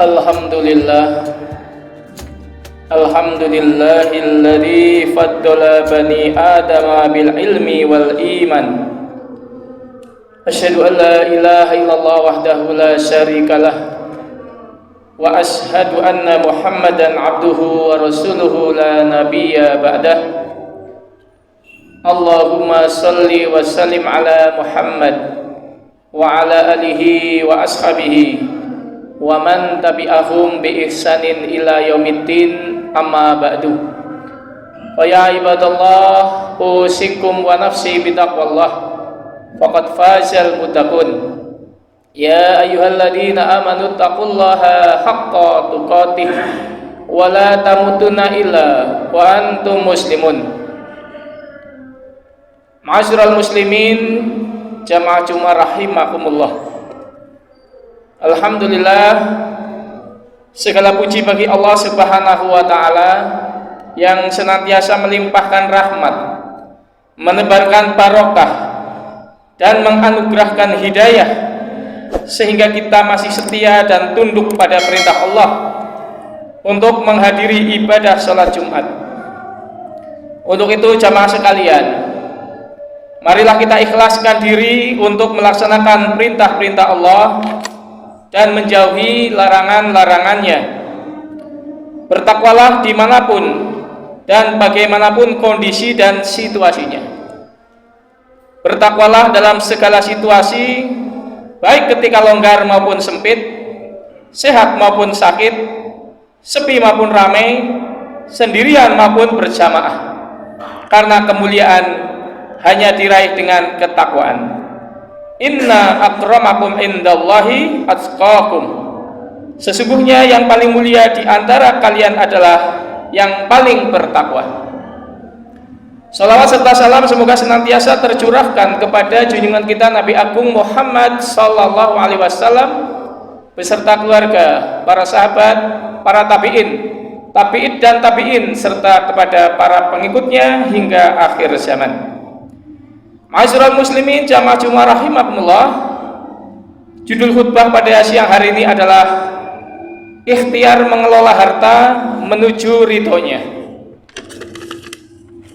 Alhamdulillah. Alhamdulillahilladzi faddala bani adama bil ilmi wal iman. Asyhadu an la ilaha illallah wahdahu la syarikalah wa asyhadu anna Muhammadan abduhu wa rasuluhu la nabiyya ba'dah. Allahumma salli wa sallim ala Muhammad wa ala alihi wa ashabihi wa man tabi'ahum bi ihsanin ila yaumiddin, amma ba'du. Fa ya ibadallah, usikum wa nafsi bitaqwallah, faqad fazal muttaqun. Ya ayyuhalladzina amanu taqullaha haqqa tuqatih wa la tamutunna illa wa antum muslimun. Ma'asyiral muslimin, jamaah Jumat rahimakumullah. Alhamdulillah, segala puji bagi Allah Subhanahu wa taala yang senantiasa melimpahkan rahmat, menebarkan barokah dan menganugerahkan hidayah sehingga kita masih setia dan tunduk pada perintah Allah untuk menghadiri ibadah salat Jumat. Untuk itu jamaah sekalian, marilah kita ikhlaskan diri untuk melaksanakan perintah-perintah Allah dan menjauhi larangan-larangannya. Bertakwalah dimanapun dan bagaimanapun kondisi dan situasinya. Bertakwalah dalam segala situasi, baik ketika longgar maupun sempit, sehat maupun sakit, sepi maupun ramai, sendirian maupun berjamaah. Karena kemuliaan hanya diraih dengan ketakwaan. Inna akramakum indallahi atqakum. Sesungguhnya yang paling mulia di antara kalian adalah yang paling bertakwa. Salawat serta salam semoga senantiasa tercurahkan kepada junjungan kita Nabi Agung Muhammad sallallahu alaihi wasallam beserta keluarga, para sahabat, para tabi'in dan tabi'in serta kepada para pengikutnya hingga akhir zaman. Ma'asyiral muslimin, jamaah Jumat rahimakumullah. Judul khutbah pada siang hari ini adalah ikhtiar mengelola harta menuju ridhonya.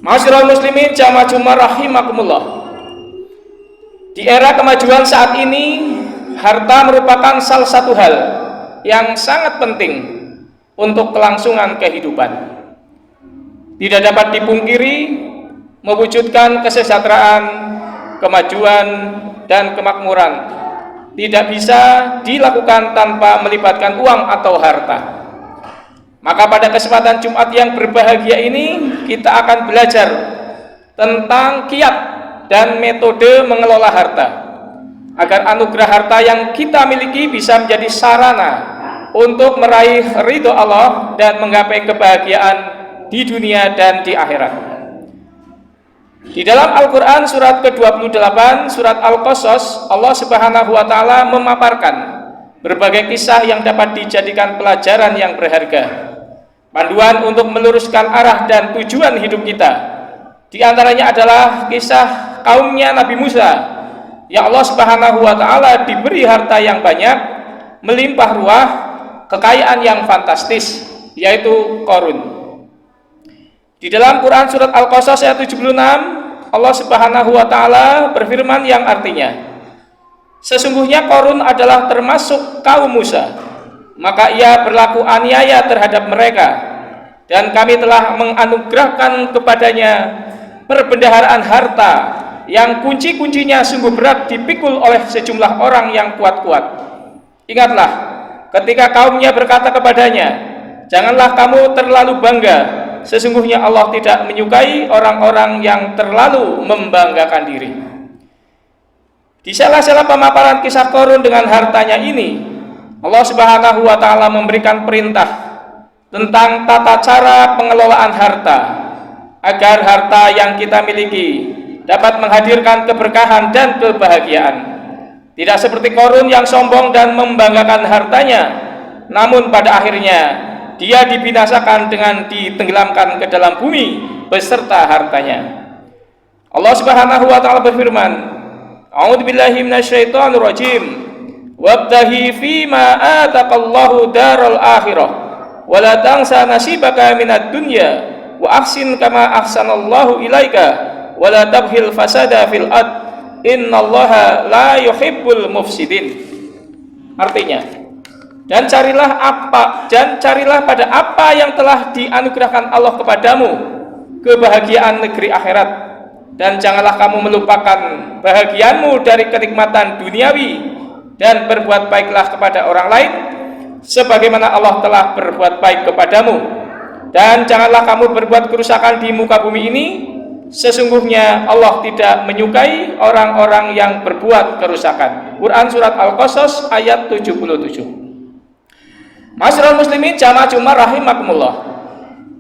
Ma'asyiral muslimin, jamaah Jumat rahimakumullah. Di era kemajuan saat ini, harta merupakan salah satu hal yang sangat penting untuk kelangsungan kehidupan. Tidak dapat dipungkiri, mewujudkan kesejahteraan, kemajuan, dan kemakmuran tidak bisa dilakukan tanpa melibatkan uang atau harta. Maka pada kesempatan Jumat yang berbahagia ini, kita akan belajar tentang kiat dan metode mengelola harta, agar anugerah harta yang kita miliki bisa menjadi sarana untuk meraih ridho Allah dan menggapai kebahagiaan di dunia dan di akhirat. Di dalam Al-Quran surat ke-28, surat Al-Qasas, Allah Subhanahu wa ta'ala memaparkan berbagai kisah yang dapat dijadikan pelajaran yang berharga, panduan untuk meluruskan arah dan tujuan hidup kita. Di antaranya adalah kisah kaumnya Nabi Musa, yang Allah Subhanahu wa ta'ala diberi harta yang banyak, melimpah ruah, kekayaan yang fantastis, yaitu Qarun. Di dalam Quran surat Al-Qasas ayat 76, Allah Subhanahu wa taala berfirman yang artinya, sesungguhnya Qarun adalah termasuk kaum Musa, maka ia berlaku aniaya terhadap mereka, dan kami telah menganugerahkan kepadanya perbendaharaan harta yang kunci-kuncinya sungguh berat dipikul oleh sejumlah orang yang kuat-kuat. Ingatlah ketika kaumnya berkata kepadanya, janganlah kamu terlalu bangga, sesungguhnya Allah tidak menyukai orang-orang yang terlalu membanggakan diri. Di sela-sela pemaparan kisah Qarun dengan hartanya ini, Allah Subhanahu wa ta'ala memberikan perintah tentang tata cara pengelolaan harta, agar harta yang kita miliki dapat menghadirkan keberkahan dan kebahagiaan. Tidak seperti Qarun yang sombong dan membanggakan hartanya, namun pada akhirnya dia dibinasakan dengan ditenggelamkan ke dalam bumi beserta hartanya. Allah Subhanahu wa taala berfirman, A'udzubillahi minasyaitonir rajim. wabtahi fima ataqallahu daral akhirah wa la tansa nasibaka minad dunya wa ahsin kama ahsanallahu ilaika wa la tabghil fasada fil ard innallaha la yuhibbul mufsidin. Artinya, dan carilah pada apa yang telah dianugerahkan Allah kepadamu, kebahagiaan negeri akhirat, dan janganlah kamu melupakan bahagianmu dari kenikmatan duniawi, dan berbuat baiklah kepada orang lain sebagaimana Allah telah berbuat baik kepadamu, dan janganlah kamu berbuat kerusakan di muka bumi ini, sesungguhnya Allah tidak menyukai orang-orang yang berbuat kerusakan. Quran surat Al-Qasas ayat 77. Masyarul muslimin jamaah Jumat rahimakumullah,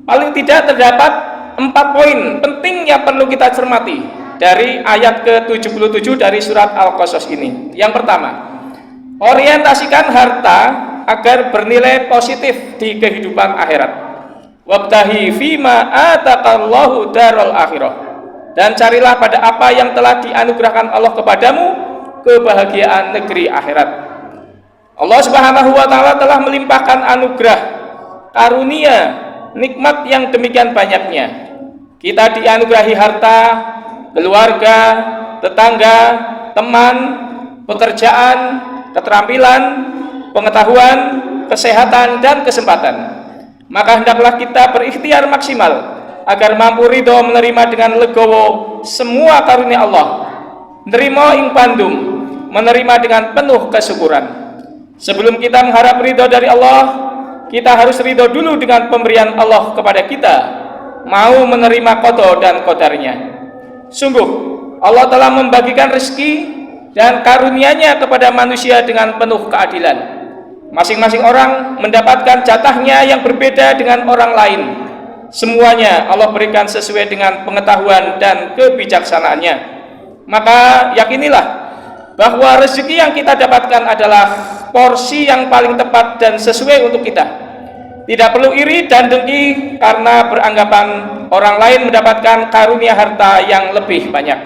paling tidak terdapat 4 poin penting yang perlu kita cermati dari ayat ke-77 dari surat Al-Qasas ini. Yang pertama, orientasikan harta agar bernilai positif di kehidupan akhirat. Wabtahi fima ataqallahu daral akhirah, dan carilah pada apa yang telah dianugerahkan Allah kepadamu, kebahagiaan negeri akhirat. Allah Subhanahu wa taala telah melimpahkan anugerah, karunia, nikmat yang demikian banyaknya. Kita dianugerahi harta, keluarga, tetangga, teman, pekerjaan, keterampilan, pengetahuan, kesehatan, dan kesempatan. Maka hendaklah kita berikhtiar maksimal agar mampu ridho menerima dengan legowo semua karunia Allah, menerima ing pandum, menerima dengan penuh kesyukuran. Sebelum kita mengharap ridho dari Allah, kita harus ridho dulu dengan pemberian Allah kepada kita, mau menerima qada dan qadarnya. Sungguh Allah telah membagikan rezeki dan karunia-Nya kepada manusia dengan penuh keadilan. Masing-masing orang mendapatkan jatahnya yang berbeda dengan orang lain. Semuanya Allah berikan sesuai dengan pengetahuan dan kebijaksanaannya. Maka yakinilah bahwa rezeki yang kita dapatkan adalah porsi yang paling tepat dan sesuai untuk kita. Tidak perlu iri dan dengki karena beranggapan orang lain mendapatkan karunia harta yang lebih banyak,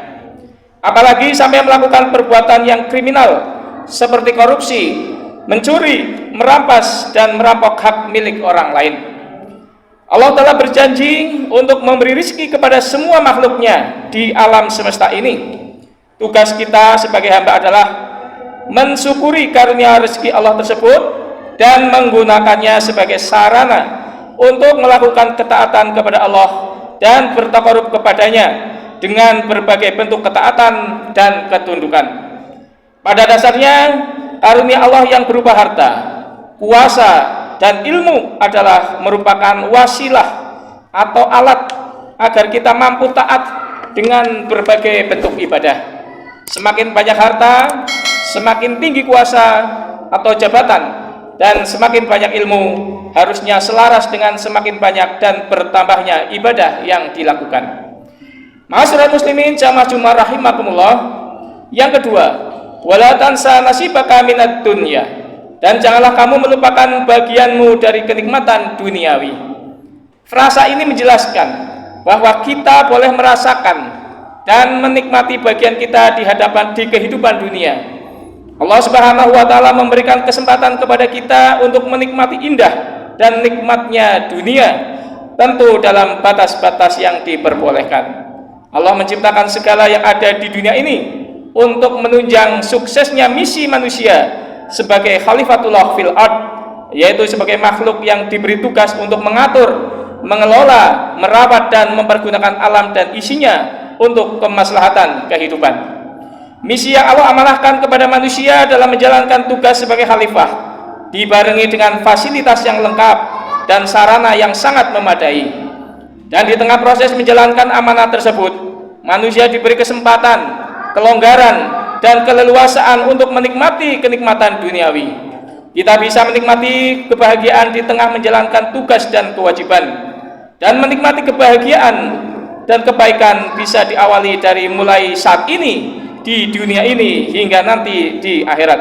apalagi sampai melakukan perbuatan yang kriminal seperti korupsi, mencuri, merampas, dan merampok hak milik orang lain. Allah telah berjanji untuk memberi rezeki kepada semua makhluknya di alam semesta ini. Tugas kita sebagai hamba adalah mensyukuri karunia rezeki Allah tersebut dan menggunakannya sebagai sarana untuk melakukan ketaatan kepada Allah dan bertaqarrub kepadanya dengan berbagai bentuk ketaatan dan ketundukan. Pada dasarnya, karunia Allah yang berupa harta, kuasa, dan ilmu adalah merupakan wasilah atau alat agar kita mampu taat dengan berbagai bentuk ibadah. Semakin banyak harta, semakin tinggi kuasa atau jabatan, dan semakin banyak ilmu harusnya selaras dengan semakin banyak dan bertambahnya ibadah yang dilakukan. Ma'asyiral muslimin jamaah Jumat rahimakumullah. Yang kedua, wala tansa nasibaka minad dunya, dan janganlah kamu melupakan bagianmu dari kenikmatan duniawi. Frasa ini menjelaskan bahwa kita boleh merasakan dan menikmati bagian kita di kehidupan dunia. Allah Subhanahu wa taala memberikan kesempatan kepada kita untuk menikmati indah dan nikmatnya dunia, tentu dalam batas-batas yang diperbolehkan. Allah menciptakan segala yang ada di dunia ini untuk menunjang suksesnya misi manusia sebagai khalifatullah fil ard, yaitu sebagai makhluk yang diberi tugas untuk mengatur, mengelola, merawat, dan mempergunakan alam dan isinya untuk kemaslahatan kehidupan. Misi yang Allah amanahkan kepada manusia dalam menjalankan tugas sebagai khalifah dibarengi dengan fasilitas yang lengkap dan sarana yang sangat memadai. Dan di tengah proses menjalankan amanah tersebut, manusia diberi kesempatan, kelonggaran, dan keleluasaan untuk menikmati kenikmatan duniawi. Kita bisa menikmati kebahagiaan di tengah menjalankan tugas dan kewajiban, dan menikmati kebahagiaan dan kebaikan bisa diawali dari mulai saat ini di dunia ini hingga nanti di akhirat.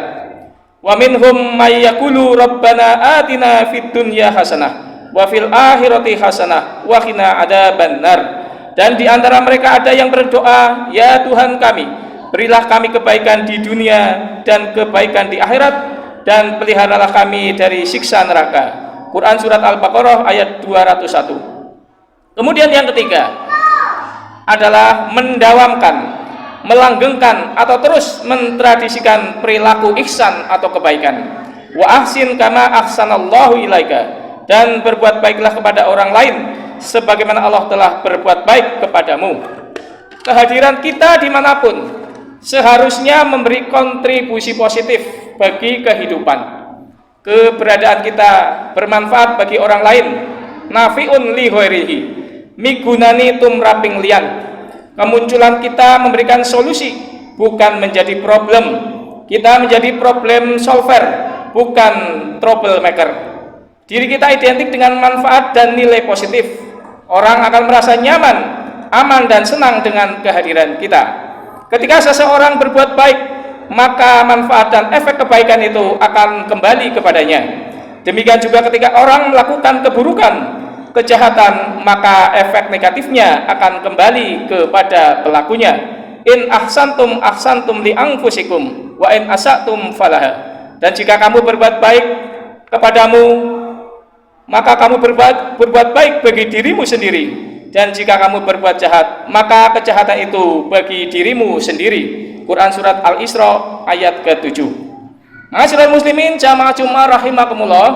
Wa minhum may yaqulu rabbana atina fid dunya hasanah wa fil akhirati hasanah wa qina adzabannar. Dan di antara mereka ada yang berdoa, ya Tuhan kami, berilah kami kebaikan di dunia dan kebaikan di akhirat, dan peliharalah kami dari siksa neraka. Quran surat Al-Baqarah ayat 201. Kemudian yang ketiga adalah mendawamkan, melanggengkan atau terus mentradisikan perilaku ihsan atau kebaikan. Wa ahsin kama ahsanallahu ilaika, dan berbuat baiklah kepada orang lain sebagaimana Allah telah berbuat baik kepadamu. Kehadiran kita dimanapun seharusnya memberi kontribusi positif bagi kehidupan. Keberadaan kita bermanfaat bagi orang lain, nafi'un li ghairihi, migunani tumraping lian. Kemunculan kita memberikan solusi, bukan menjadi problem. Kita menjadi problem solver, bukan troublemaker. Diri kita identik dengan manfaat dan nilai positif. Orang akan merasa nyaman, aman dan senang dengan kehadiran kita. Ketika seseorang berbuat baik, maka manfaat dan efek kebaikan itu akan kembali kepadanya. Demikian juga ketika orang melakukan keburukan, kejahatan, maka efek negatifnya akan kembali kepada pelakunya. In ahsantum ahsantum li anfusikum wa in asatum falaha. Dan jika kamu berbuat baik kepadamu, maka kamu berbuat baik bagi dirimu sendiri. Dan jika kamu berbuat jahat, maka kejahatan itu bagi dirimu sendiri. Quran surat Al-Isra ayat ke-7. Ma'asyiral muslimin jamaah Jumat rahimakumullah.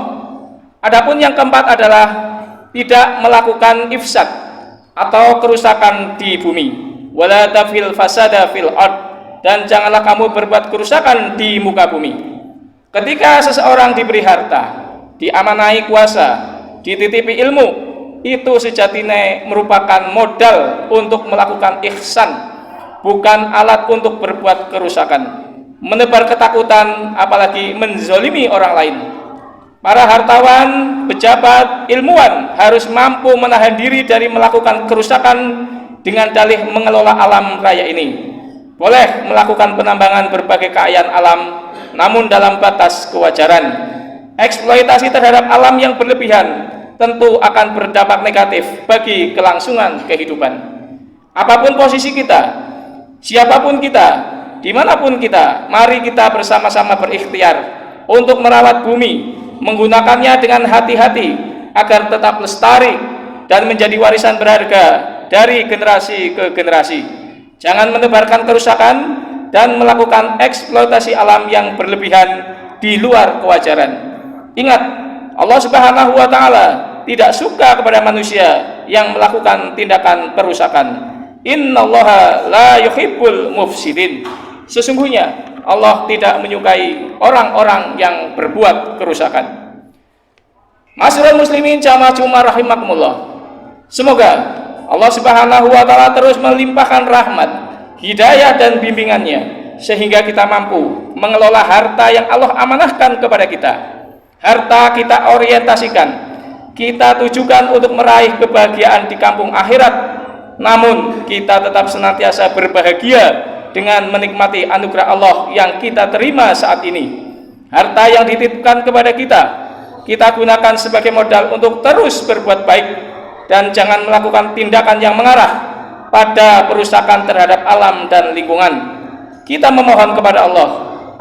Adapun yang keempat adalah tidak melakukan ifsad atau kerusakan di bumi. Wala tafil fasada fil ard, dan janganlah kamu berbuat kerusakan di muka bumi. Ketika seseorang diberi harta, diamanai kuasa, dititipi ilmu, itu sejatinya merupakan modal untuk melakukan ihsan, bukan alat untuk berbuat kerusakan, menebar ketakutan, apalagi menzolimi orang lain. Para hartawan, pejabat, ilmuwan harus mampu menahan diri dari melakukan kerusakan dengan dalih mengelola alam raya ini. Boleh melakukan penambangan berbagai kekayaan alam, namun dalam batas kewajaran. Eksploitasi terhadap alam yang berlebihan tentu akan berdampak negatif bagi kelangsungan kehidupan. Apapun posisi kita, siapapun kita, dimanapun kita, mari kita bersama-sama berikhtiar untuk merawat bumi, menggunakannya dengan hati-hati agar tetap lestari dan menjadi warisan berharga dari generasi ke generasi. Jangan menebarkan kerusakan dan melakukan eksploitasi alam yang berlebihan di luar kewajaran. Ingat, Allah Subhanahu wa Ta'ala tidak suka kepada manusia yang melakukan tindakan perusakan. Innallaha la yuhibbul mufsidin. Sesungguhnya Allah tidak menyukai orang-orang yang berbuat kerusakan. Ma'asyiral muslimin jamaah Jumat rahimakumullah. Semoga Allah Subhanahu wa Ta'ala terus melimpahkan rahmat, hidayah dan bimbingannya sehingga kita mampu mengelola harta yang Allah amanahkan kepada kita. Harta kita orientasikan, kita tujukan untuk meraih kebahagiaan di kampung akhirat. Namun kita tetap senantiasa berbahagia dengan menikmati anugerah Allah yang kita terima saat ini. Harta yang dititipkan kepada kita gunakan sebagai modal untuk terus berbuat baik dan jangan melakukan tindakan yang mengarah pada perusakan terhadap alam dan lingkungan. Kita memohon kepada Allah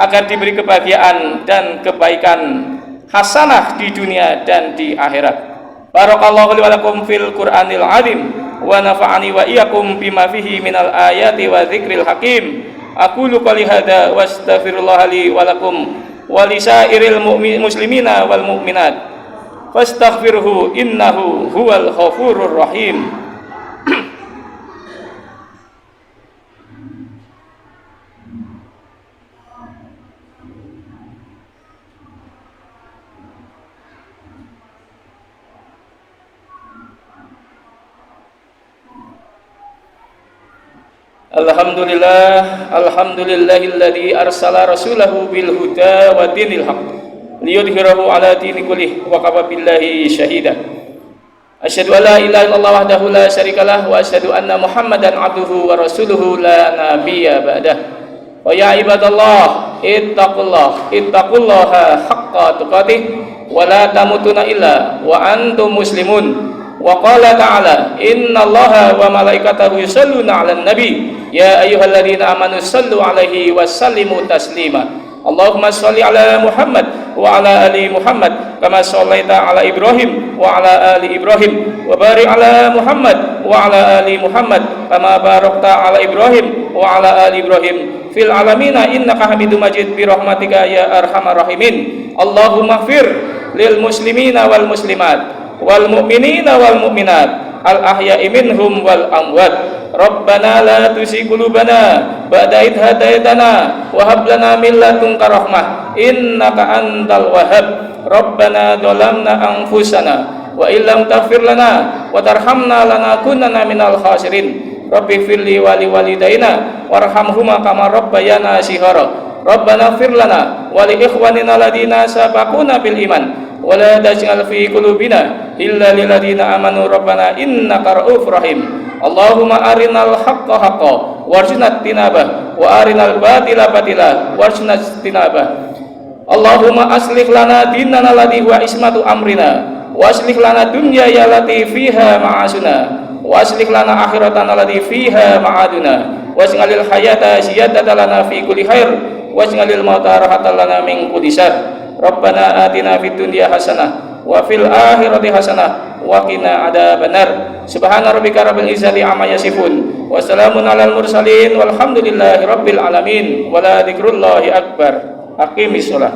agar diberi kebahagiaan dan kebaikan hasanah di dunia dan di akhirat. Barakallahu li wa lakum fil Qur'anil azim wa nafa'ani wa iyyakum bima fihi minal ayati wa dzikril hakim. Aqulu qouli hadza wa astaghfirullah li wa lakum wa lisairil muslimina wal mu'minat fastaghfirhu innahu huwal ghafurur rahim. Alhamdulillahilladzi arsala rasulahu bil huda wa dinil haqq liyudhhirahu ala dini kullih wa kafa billahi syahida. Asyhadu an la ilaha illallah wahdahu la syarikalah wa asyhadu anna Muhammadan abduhu wa rasuluhu la nabiyya ba'dah. Wa ya ibadallah ittaqullaha haqqa tuqatih wa la tamutunna illa wa antum muslimun. Wa qala ta'ala innallaha wa malaikatahu yusholluna 'alan nabi ya ayyuhalladzina amanu shallu 'alaihi wa sallimu taslima. Allahumma sholli ala Muhammad wa ala ali Muhammad kama shallaita ala Ibrahim wa ala ali Ibrahim wa barik ala Muhammad wa ala ali Muhammad kama barakta ala Ibrahim wa ala ali Ibrahim fil alamina innaka Hamidum Majid bi rahmatika ya arhamar rahimin. Allahumma fir lil muslimina wal muslimat wal mu'minina wal mu'minat al ahya'i minhum wal amwat. Rabbana la tuzigh qulubana ba'da idh hadaitana wa hab lana min ladunka rahmah innaka antal wahhab. Rabbana dhalamna anfusana wa illam taghfir lana wa tarhamna lanakunanna minal khasirin. Rabbi firli wa li walidaina warhamhuma kama rabbayana shighara. Rabbana ighfir lana wa li ikhwanina alladhina sabaquna bil iman wa la taj'al fi qulubina illa lil ladzina amanu rabbana innaka ra'ufur rahim. Allahumma arinal haqqa haqqa warzuqna tinabah wa arinal batila batila warzuqna tinabah. Allahumma aslih lana dinana alladhi wa ismatu amrina wa aslih lana dunya allati fiha ma'asuna wa aslih lana akhiratana allati fiha ma'aduna waj'alil hayata ziyadatan lana fi kulli khair waj'alil mauta rahatan lana min kulli syarr. Rabbana atina fid dunya hasanah wa fil akhirati hasanah wa qina adzabannar. Subhana rabbika rabbil izzati amma yasifun wa salamun alal mursalin walhamdulillahi rabbil alamin wa la dzikrullahi akbar. Aqimis shalah.